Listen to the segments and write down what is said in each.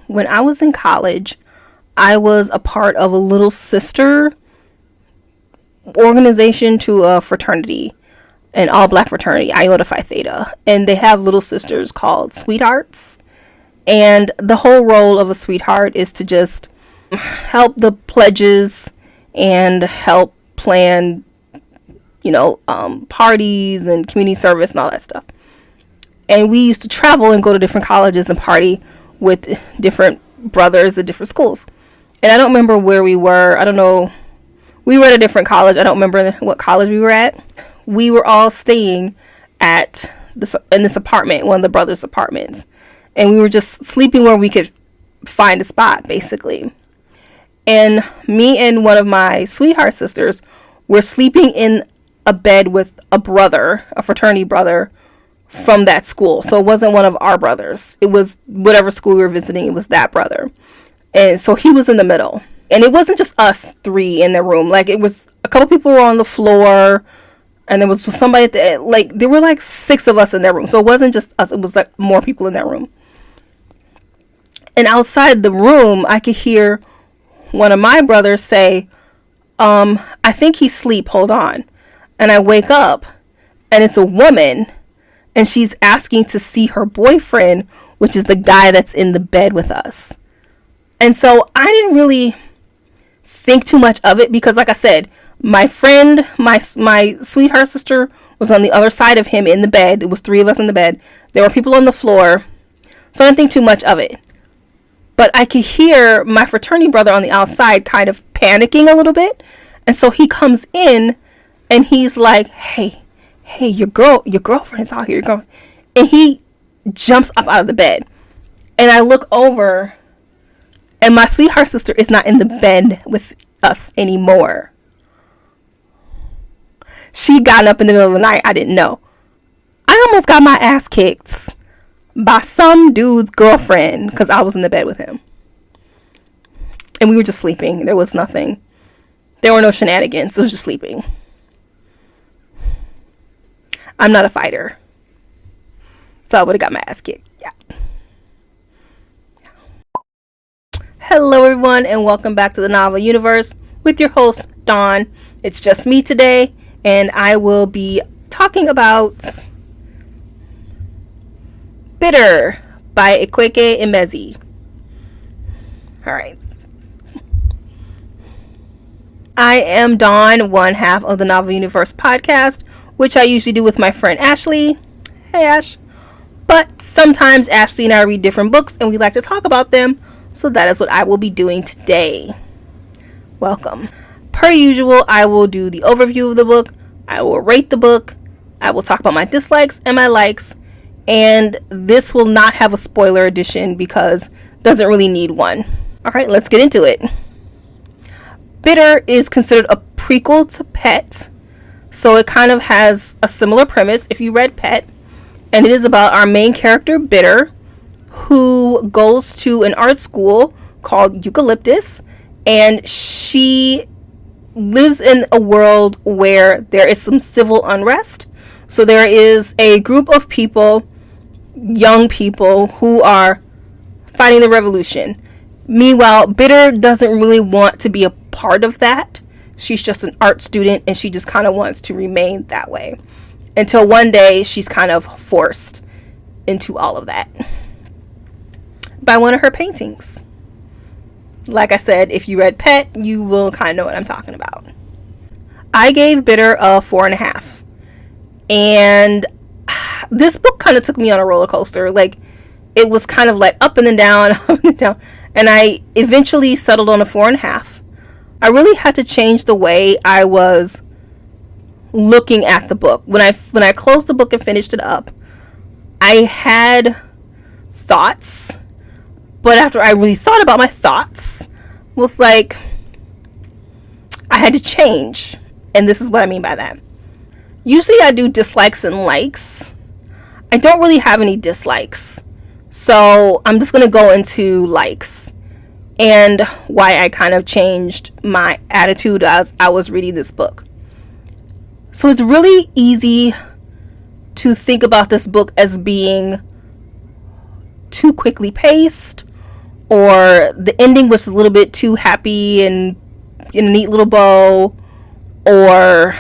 when I was in college, I was a part of a little sister organization to a fraternity, an all-black fraternity, Iota Phi Theta. And they have little sisters called sweethearts. And the whole role of a sweetheart is to just help the pledges and help plan, parties and community service and all that stuff. And we used to travel and go to different colleges and party with different brothers at different schools. And I don't remember where we were. I don't know. We were at a different college. I don't remember what college we were at. We were all staying in this apartment, one of the brothers' apartments. And we were just sleeping where we could find a spot, basically. And me and one of my sweetheart sisters were sleeping in a bed with a fraternity brother from that school. So it wasn't one of our brothers. It was whatever school we were visiting. It was that brother. And so he was in the middle. And it wasn't just us three in the room. Like, it was a couple people were on the floor. And there was somebody there were like 6 of us in that room. So it wasn't just us. It was like more people in that room. And outside the room, I could hear one of my brothers say, I think he's asleep. Hold on. And I wake up and it's a woman. And she's asking to see her boyfriend, which is the guy that's in the bed with us. And so I didn't really think too much of it because, like I said, my friend, my sweetheart sister was on the other side of him in the bed. It was 3 of us in the bed. There were people on the floor. So I didn't think too much of it. But I could hear my fraternity brother on the outside kind of panicking a little bit. And so he comes in and he's like, hey, your girlfriend is out here. And he jumps up out of the bed. And I look over and my sweetheart sister is not in the bed with us anymore. She got up in the middle of the night. I didn't know. I almost got my ass kicked by some dude's girlfriend because I was in the bed with him. And we were just sleeping. There was nothing. There were no shenanigans. It was just sleeping. I'm not a fighter. So I would have got my ass kicked. Yeah. Hello everyone and welcome back to the Novel Universe with your host Dawn. It's just me today and I will be talking about Bitter by Akwaeke Emezi. Alright. I am Dawn, one half of the Novel Universe podcast, which I usually do with my friend Ashley. Hey Ash. But sometimes Ashley and I read different books and we like to talk about them. So that is what I will be doing today. Welcome. Per usual, I will do the overview of the book. I will rate the book. I will talk about my dislikes and my likes. And this will not have a spoiler edition because it doesn't really need one. Alright, let's get into it. Bitter is considered a prequel to Pet. So it kind of has a similar premise if you read Pet. And it is about our main character, Bitter, who goes to an art school called Eucalyptus, and she lives in a world where there is some civil unrest. So there is a group of people, young people, who are fighting the revolution. Meanwhile, Bitter doesn't really want to be a part of that. She's just an art student and she just kind of wants to remain that way. Until one day she's kind of forced into all of that by one of her paintings. Like I said, if you read Pet, you will kind of know what I'm talking about. I gave Bitter a 4.5. And this book kind of took me on a roller coaster. Like, it was kind of like up and then down, up and then down. And I eventually settled on a 4.5. I really had to change the way I was looking at the book. When I closed the book and finished it up, I had thoughts. But after I really thought about my thoughts, was like, I had to change. And this is what I mean by that. Usually I do dislikes and likes. I don't really have any dislikes. So I'm just going to go into likes. And why I kind of changed my attitude as I was reading this book. So it's really easy to think about this book as being too quickly paced, or the ending was a little bit too happy and in a neat little bow, or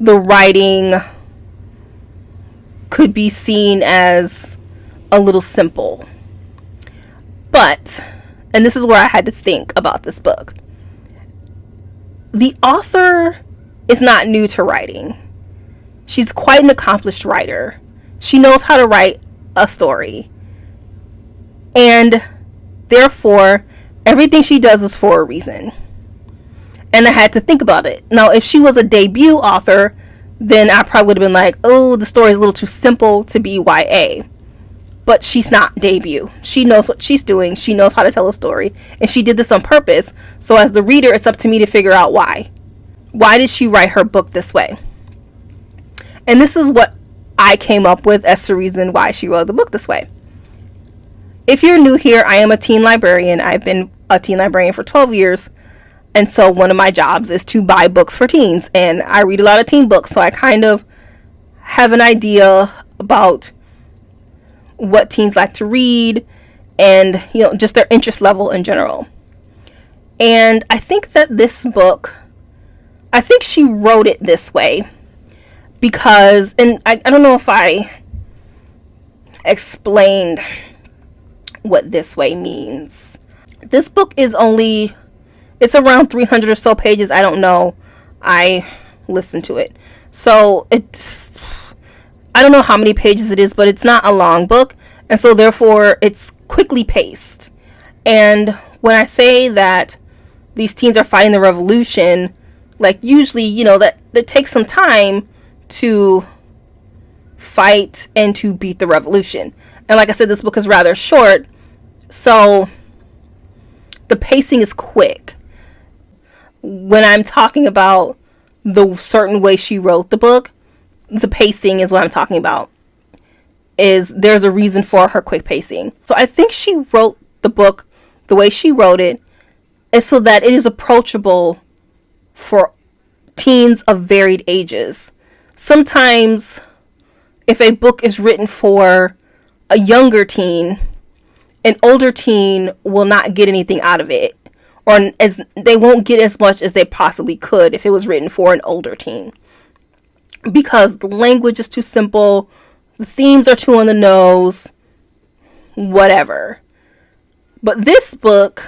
the writing could be seen as a little simple. But, and this is where I had to think about this book, the author is not new to writing. She's quite an accomplished writer. She knows how to write a story. And therefore, everything she does is for a reason. And I had to think about it. Now, if she was a debut author, then I probably would have been like, oh, the story is a little too simple to be YA. But she's not debut. She knows what she's doing. She knows how to tell a story. And she did this on purpose. So as the reader, it's up to me to figure out why. Why did she write her book this way? And this is what I came up with as the reason why she wrote the book this way. If you're new here, I am a teen librarian. I've been a teen librarian for 12 years. And so one of my jobs is to buy books for teens. And I read a lot of teen books. So I kind of have an idea about what teens like to read and, you know, just their interest level in general. And I think that this book, I think she wrote it this way because, and I don't know if I explained what this way means. This book is only, it's around 300 or so pages. I don't know. I listened to it. So I don't know how many pages it is, but it's not a long book. And so therefore it's quickly paced. And when I say that these teens are fighting the revolution, like usually, you know, that takes some time to fight and to beat the revolution. And like I said, this book is rather short. So the pacing is quick. When I'm talking about the certain way she wrote the book, the pacing is what I'm talking about. Is there's a reason for her quick pacing. So I think she wrote the book the way she wrote it is so that it is approachable for teens of varied ages. Sometimes if a book is written for a younger teen, an older teen will not get anything out of it, or as they won't get as much as they possibly could if it was written for an older teen, because the language is too simple, the themes are too on the nose, whatever. But this book,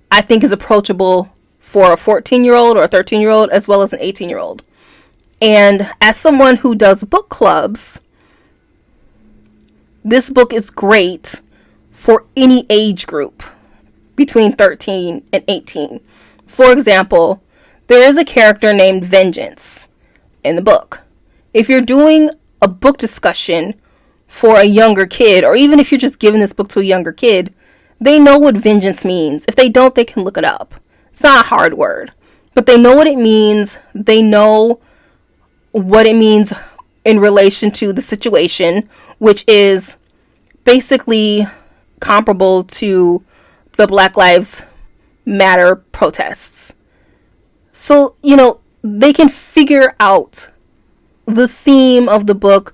I think, is approachable for a 14-year-old or a 13-year-old as well as an 18-year-old. And as someone who does book clubs, this book is great for any age group between 13 and 18. For example, there is a character named Vengeance in the book. If you're doing a book discussion for a younger kid, or even if you're just giving this book to a younger kid, they know what vengeance means. If they don't, they can look it up. It's not a hard word, but they know what it means. They know what it means in relation to the situation, which is basically comparable to the Black Lives Matter protests. So, you know, they can figure out the theme of the book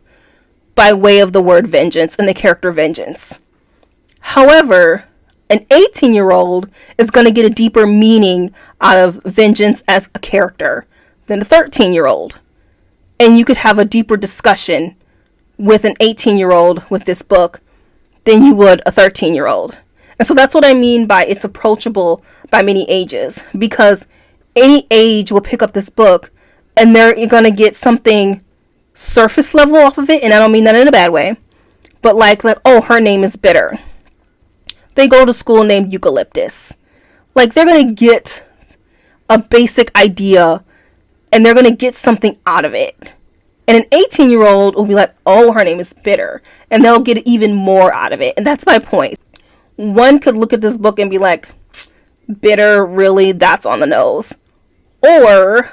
by way of the word vengeance and the character vengeance. However, an 18-year-old is going to get a deeper meaning out of vengeance as a character than a 13-year-old. And you could have a deeper discussion with an 18-year-old with this book than you would a 13-year-old. And so that's what I mean by it's approachable by many ages, because any age will pick up this book and they're going to get something surface level off of it. And I don't mean that in a bad way, but like, oh, her name is Bitter. They go to school named Eucalyptus. Like, they're going to get a basic idea and they're going to get something out of it. And an 18-year-old will be like, oh, her name is Bitter. And they'll get even more out of it. And that's my point. One could look at this book and be like, Bitter, really? That's on the nose. Or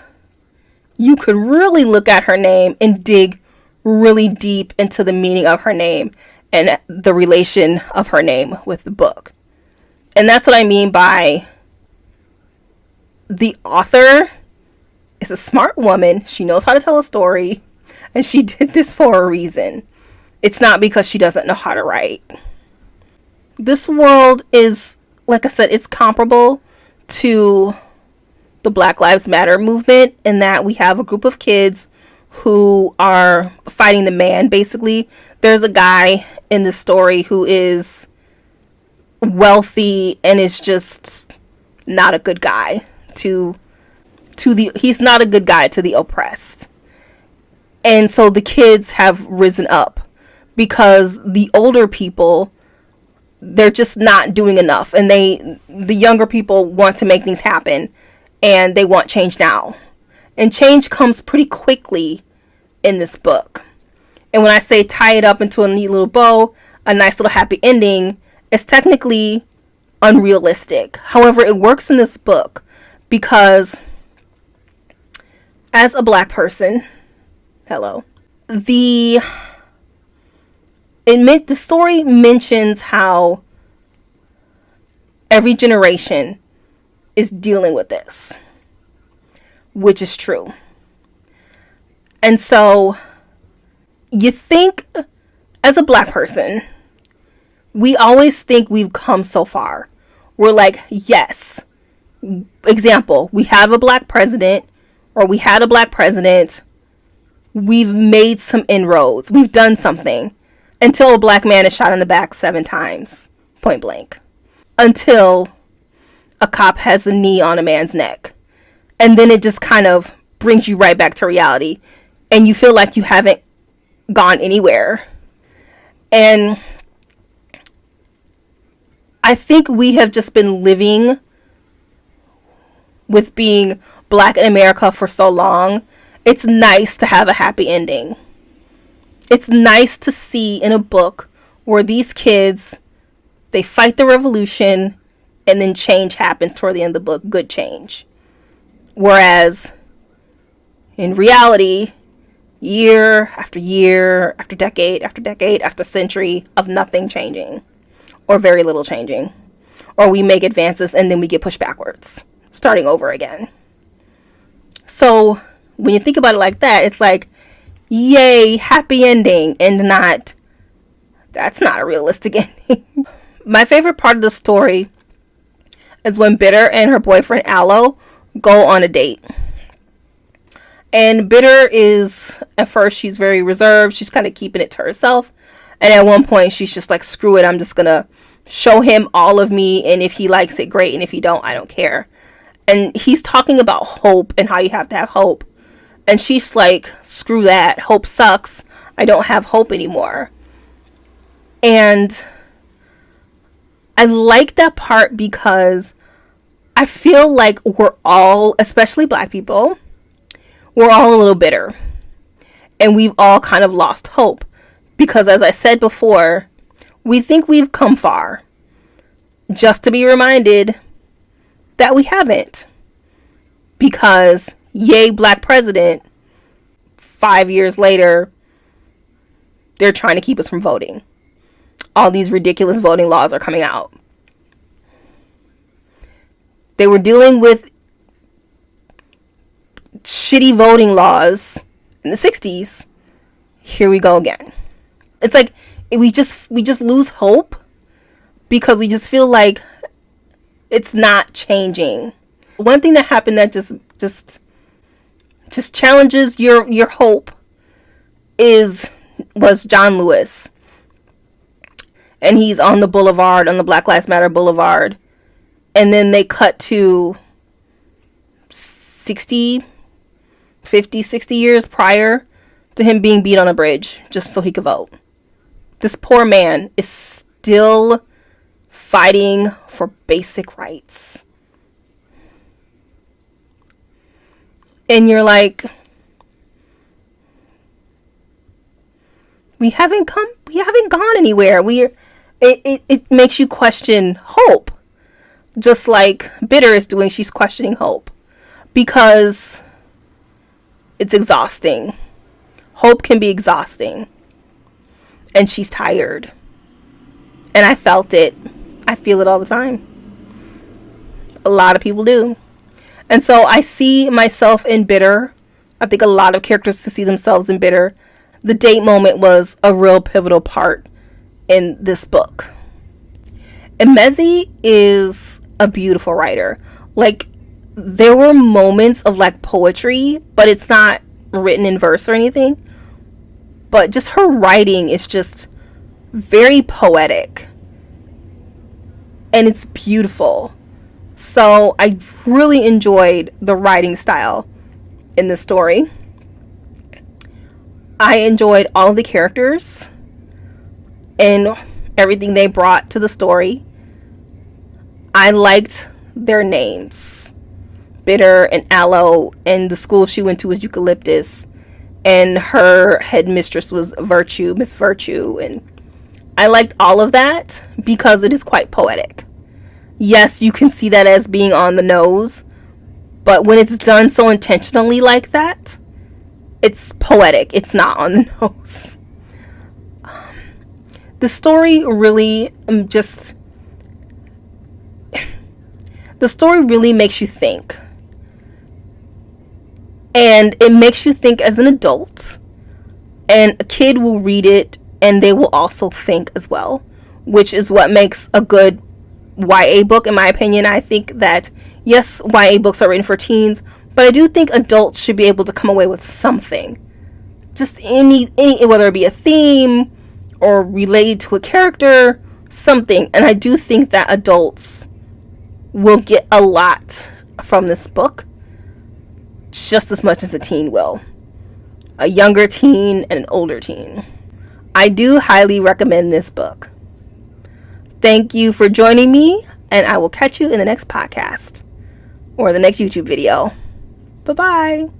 you could really look at her name and dig really deep into the meaning of her name and the relation of her name with the book. And that's what I mean by the author is a smart woman. She knows how to tell a story, and she did this for a reason. It's not because she doesn't know how to write. This world is, like I said, it's comparable to the Black Lives Matter movement in that we have a group of kids who are fighting the man, basically. There's a guy in the story who is wealthy and is just not a good guy he's not a good guy to the oppressed. And so the kids have risen up because the older people, they're just not doing enough, and the younger people want to make things happen, and they want change now. And change comes pretty quickly in this book. And when I say tie it up into a neat little bow, a nice little happy ending, it's technically unrealistic. However, it works in this book because as a Black person, the story mentions how every generation is dealing with this, which is true. And so you think, as a Black person, we always think we've come so far. We're like, yes. Example, we have a Black president, or we had a Black president. We've made some inroads. We've done something. Until a Black man is shot in the back 7 times, point blank. Until a cop has a knee on a man's neck. And then it just kind of brings you right back to reality. And you feel like you haven't gone anywhere. And I think we have just been living with being Black in America for so long. It's nice to have a happy ending. It's nice to see in a book where these kids, they fight the revolution and then change happens toward the end of the book. Good change. Whereas in reality, year after year, after decade, after century of nothing changing, or very little changing, or we make advances and then we get pushed backwards, starting over again. So when you think about it like that, it's like, yay, happy ending, and not, that's not a realistic ending. My favorite part of the story is when Bitter and her boyfriend Aloe go on a date. And Bitter is, at first, she's very reserved. She's kind of keeping it to herself. And at one point, she's just like, screw it. I'm just going to show him all of me. And if he likes it, great. And if he don't, I don't care. And he's talking about hope and how you have to have hope. And she's like, screw that. Hope sucks. I don't have hope anymore. And I like that part because I feel like we're all, especially Black people, we're all a little bitter. And we've all kind of lost hope. Because as I said before, we think we've come far. Just to be reminded that we haven't. Because, yay, Black president, 5 years later, they're trying to keep us from voting. All these ridiculous voting laws are coming out. They were dealing with shitty voting laws in the 60s. Here we go again. It's like we just lose hope because we just feel like it's not changing. One thing that happened that just challenges your hope was John Lewis. And he's on the boulevard, on the Black Lives Matter boulevard. And then they cut to 60 years prior to him being beat on a bridge just so he could vote. This poor man is still fighting for basic rights. And you're like, we haven't gone anywhere. It makes you question hope. Just like Bitter is doing, she's questioning hope. Because it's exhausting. Hope can be exhausting. And she's tired. And I felt it. I feel it all the time. A lot of people do. And so I see myself in Bitter. I think a lot of characters see themselves in Bitter. The date moment was a real pivotal part in this book. Emezi is a beautiful writer. Like, there were moments of like poetry, but it's not written in verse or anything. But just her writing is just very poetic. And it's beautiful. So I really enjoyed the writing style in the story. I enjoyed all of the characters and everything they brought to the story. I liked their names. Bitter and Aloe, and the school she went to was Eucalyptus, and her headmistress was Virtue, Miss Virtue, and I liked all of that because it is quite poetic. Yes, you can see that as being on the nose, but when it's done so intentionally like that, it's poetic. It's not on the nose. The story really the story really makes you think. And it makes you think as an adult. And a kid will read it and they will also think as well, which is what makes a good YA book, in my opinion. I think that, yes, YA books are written for teens, but I do think adults should be able to come away with something. Just any whether it be a theme or related to a character, something. And I do think that adults will get a lot from this book, just as much as a teen will. A younger teen and an older teen. I do highly recommend this book. Thank you for joining me, and I will catch you in the next podcast or the next YouTube video. Bye-bye.